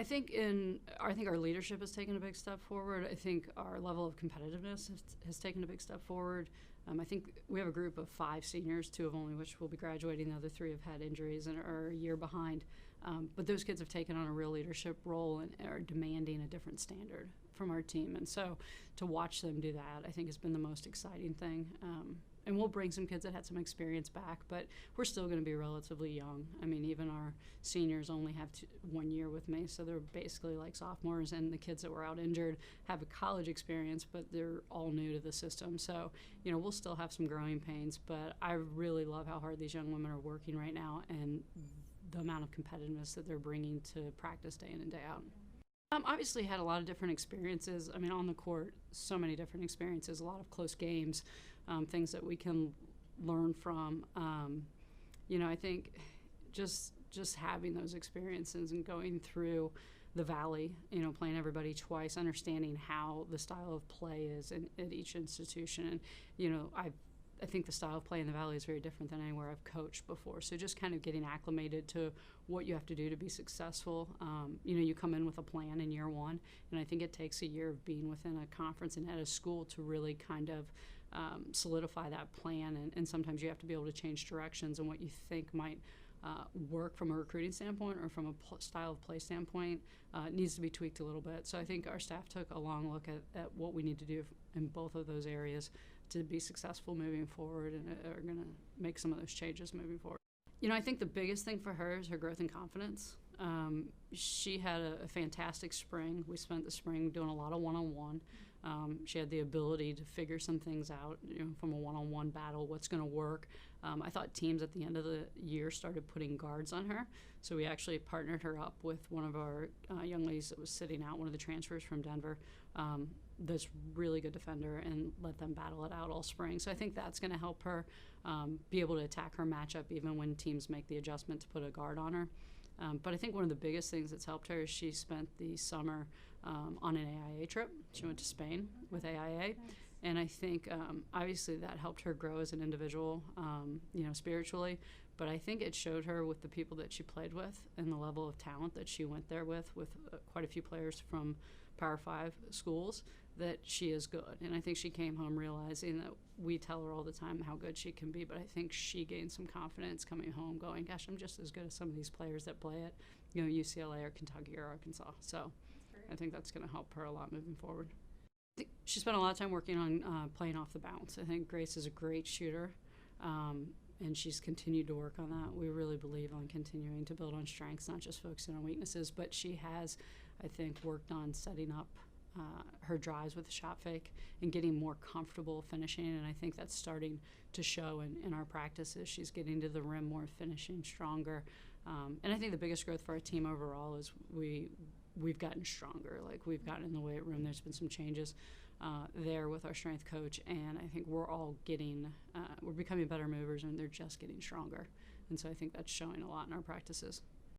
I think our leadership has taken a big step forward. I think our level of competitiveness has taken a big step forward. I think we have a group of 5 seniors, 2 of only which will be graduating. The other 3 have had injuries and are a year behind. But those kids have taken on a real leadership role and are demanding a different standard from our team. And so to watch them do that, I think has been the most exciting thing. And we'll bring some kids that had some experience back, but we're still going to be relatively young. I mean, even our seniors only have 1 year with me, so they're basically like sophomores, and the kids that were out injured have a college experience, but they're all new to the system. So, we'll still have some growing pains, but I really love how hard these young women are working right now and the amount of competitiveness that they're bringing to practice day in and day out. Obviously had a lot of different experiences. I mean, on the court, so many different experiences, a lot of close games, things that we can learn from. I think just having those experiences and going through the Valley, playing everybody twice, understanding how the style of play is at each institution. And, I think the style of play in the Valley is very different than anywhere I've coached before. So just kind of getting acclimated to what you have to do to be successful. You come in with a plan in year 1, and I think it takes a year of being within a conference and at a school to really kind of solidify that plan. And sometimes you have to be able to change directions, and what you think might work from a recruiting standpoint or from a style of play standpoint needs to be tweaked a little bit. So I think our staff took a long look at what we need to do in both of those areas to be successful moving forward, and are going to make some of those changes moving forward. I think the biggest thing for her is her growth and confidence. She had a fantastic spring. We spent the spring doing a lot of one-on-one. She had the ability to figure some things out, from a one-on-one battle, what's going to work. I thought teams at the end of the year started putting guards on her. So we actually partnered her up with one of our young ladies that was sitting out, one of the transfers from Denver, this really good defender, and let them battle it out all spring. So I think that's going to help her be able to attack her matchup even when teams make the adjustment to put a guard on her. But I think one of the biggest things that's helped her is she spent the summer on an AIA trip. She went to Spain with AIA. And I think obviously that helped her grow as an individual, spiritually. But I think it showed her with the people that she played with and the level of talent that she went there with quite a few players from Power 5 schools, that she is good. And I think she came home realizing that we tell her all the time how good she can be, but I think she gained some confidence coming home going, gosh, I'm just as good as some of these players that play at UCLA or Kentucky or Arkansas. So I think that's going to help her a lot moving forward. She spent a lot of time working on playing off the bounce. I think Grace is a great shooter, and she's continued to work on that. We really believe on continuing to build on strengths, not just focusing on weaknesses, but she has, I think, worked on setting up her drives with the shot fake and getting more comfortable finishing, and I think that's starting to show in our practices. She's getting to the rim more, finishing stronger, and I think the biggest growth for our team overall is we've gotten stronger. Like, we've gotten in the weight room. There's been some changes there with our strength coach, and I think we're all we're becoming better movers, and they're just getting stronger. And so I think that's showing a lot in our practices.